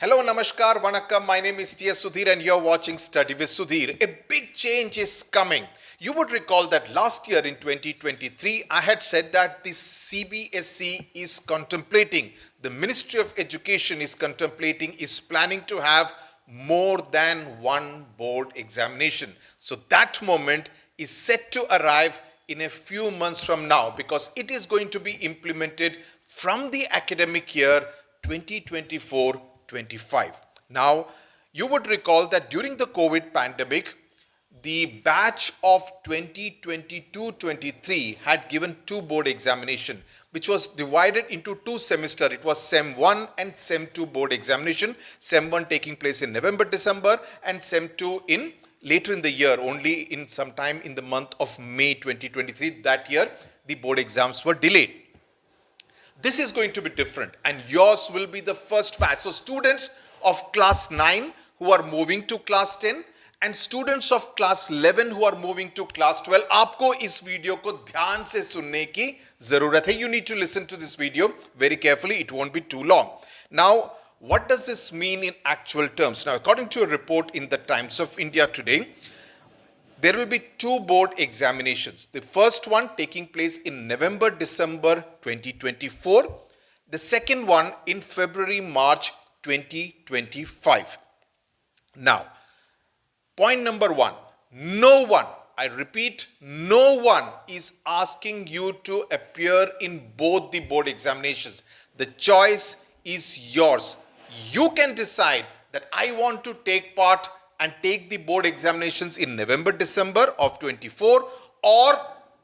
Hello, Namaskar, Vanakkam. My name is Sudhir and you're watching Study with Sudhir. A big change is coming. You would recall that last year in 2023, I had said that the CBSE is contemplating, the Ministry of Education is planning to have more than one board examination. So that moment is set to arrive in a few months from now because it is going to be implemented from the academic year 2024-25. Now, you would recall that during the COVID pandemic, the batch of 2022-23 had given two board examination, which was divided into two semesters. It was Sem 1 and Sem 2 board examination. Sem 1 taking place in November, December, and Sem 2 in later in the year, only in sometime in the month of May 2023. That year, the board exams were delayed. This is going to be different and yours will be the first batch. So students of class 9 who are moving to class 10 and students of class 11 who are moving to class 12, आपको इस video को ध्यान से सुनने की जरूरत है. You need to listen to this video very carefully. It won't be too long. Now, what does this mean in actual terms? Now, according to a report in the Times of India today, there will be two board examinations. The first one taking place in November, December 2024. The second one in February, March 2025. Now, point number one, no one, I repeat, no one is asking you to appear in both the board examinations. The choice is yours. You can decide that I want to take part and take the board examinations in November, December of 24 or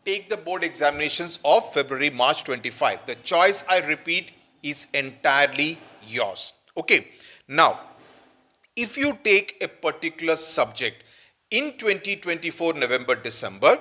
take the board examinations of February, March 25. The choice, I repeat, is entirely yours. Okay. Now, if you take a particular subject in 2024 November, December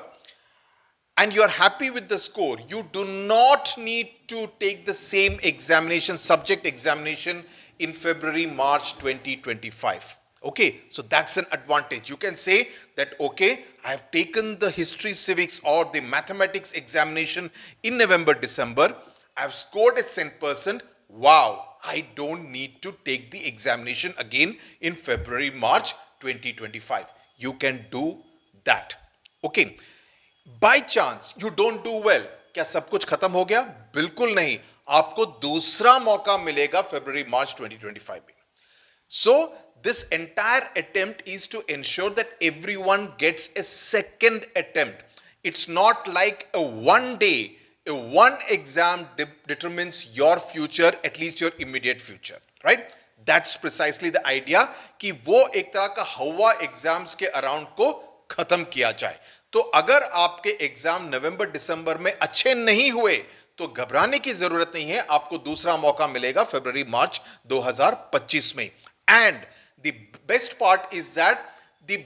and you are happy with the score, you do not need to take the same examination, subject examination in February, March 2025. Okay, so that's an advantage. You can say that, okay, I have taken the history, civics or the mathematics examination in November, December. I have scored a 100%. Wow, I don't need to take the examination again in February, March 2025. You can do that. Okay, by chance you don't do well, क्या सब कुछ खत्म हो गया? बिल्कुल नहीं. आपको दूसरा मौका मिलेगा February, March 2025 में. So, this entire attempt is to ensure that everyone gets a second attempt. It's not like a one day, a one exam determines your future, at least your immediate future, right? That's precisely the idea कि वो एक तरह का हवा exams के around को खत्म किया जाए. तो अगर आपके एग्जाम नवंबर दिसंबर में अच्छे नहीं हुए तो घबराने की जरूरत नहीं है. आपको दूसरा मौका मिलेगा फरवरी मार्च 2025 में. And the best part is that the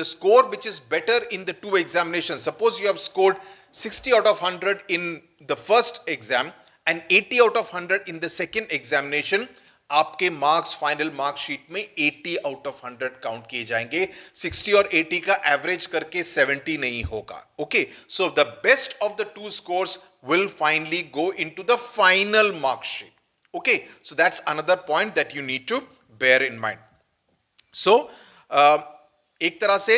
score which is better in the two examinations. Suppose you have scored 60 out of 100 in the first exam and 80 out of 100 in the second examination. आपके marks final marksheet में 80 out of 100 count किए जाएंगे. 60 और 80 का average करके 70 नहीं होगा. Okay, so the best of the two scores will finally go into the final marksheet. Okay, so that's another point that you need to bear in mind. So, एक तरह से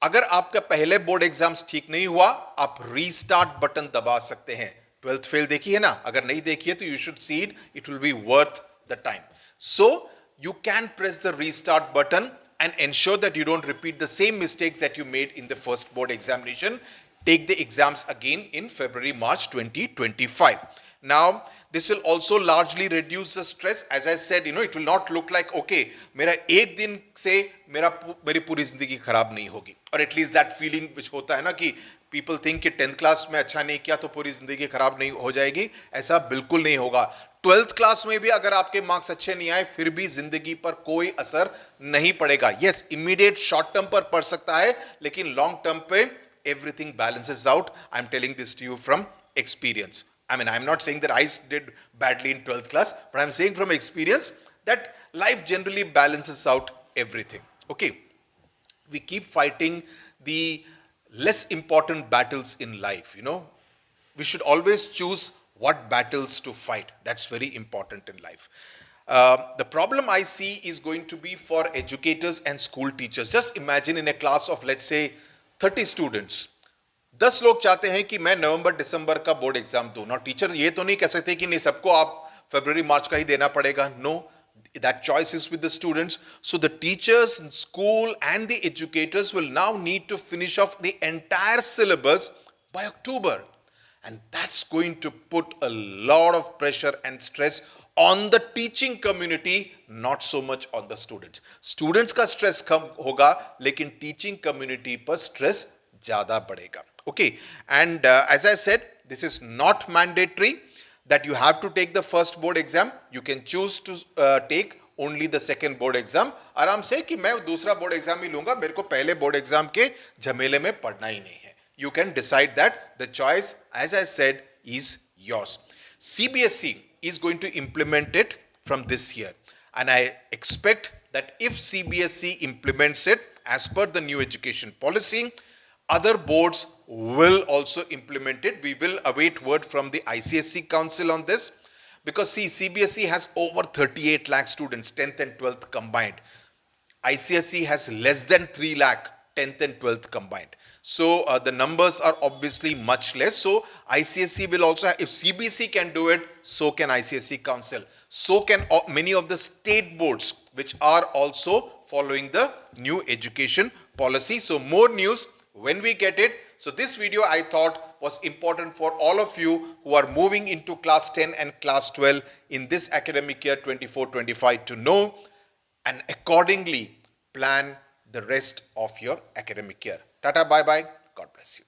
अगर आपका पहले बोर्ड एग्जाम्स ठीक नहीं हुआ, आप रीस्टार्ट बटन दबा सकते हैं. 12th फेल देखी है ना? अगर नहीं देखी है तो you should see it. It will be worth the time. So, you can press the restart button and ensure that you don't repeat the same mistakes that you made in the first board examination. Take the exams again in February, March 2025. Now, this will also largely reduce the stress. As I said, it will not look like, okay, मेरा एक दिन से मेरी पूरी जिंदगी खराब नहीं होगी. Or at least that feeling which होता है ना कि people think कि 10th class में अच्छा नहीं किया तो पूरी जिंदगी खराब नहीं हो जाएगी. ऐसा बिल्कुल नहीं होगा. 12th क्लास में भी अगर आपके मार्क्स अच्छे नहीं आए फिर भी जिंदगी पर कोई असर नहीं पड़ेगा. Yes, immediate short term पर पड़ सकता है लेकिन long term पे everything balances out. I'm telling this to you from experience. I mean, I'm not saying that I did badly in 12th class, but I'm saying from experience that life generally balances out everything. Okay. We keep fighting the less important battles in life, We should always choose what battles to fight. That's very important in life. The problem I see is going to be for educators and school teachers. Just imagine in a class of, let's say, 30 students. 10 लोग चाहते हैं कि मैं नवंबर दिसंबर का board exam दूं ना. Teacher ये तो नहीं कह सकते कि नहीं सबको आप फरवरी मार्च का ही देना पड़ेगा. No, that choice is with the students. So the teachers in school and the educators will now need to finish off the entire syllabus by October, and that's going to put a lot of pressure and stress on the teaching community, not so much on the students. Students का stress कम होगा, लेकिन teaching community पर stress ज़्यादा बढ़ेगा. Okay, and as I said, this is not mandatory that you have to take the first board exam. You can choose to take only the second board exam. आराम से कि मैं दूसरा board exam ही लूँगा, मेरे को पहले board exam के झमेले में पढ़ना ही नहीं है. You can decide that. The choice, as I said, is yours. CBSE is going to implement it from this year, and I expect that if CBSE implements it as per the new education policy, other boards will also implement it. We will await word from the ICSE Council on this, because see, CBSE has over 38 lakh students, 10th and 12th combined. ICSE has less than 3 lakh, 10th and 12th combined. So the numbers are obviously much less. So ICSE will also, if CBSE can do it, so can ICSE Council. So can many of the state boards which are also following the new education policy. So more news when we get it. So this video I thought was important for all of you who are moving into class 10 and class 12 in this academic year 24-25 to know and accordingly plan the rest of your academic year. Tata, bye bye. God bless you.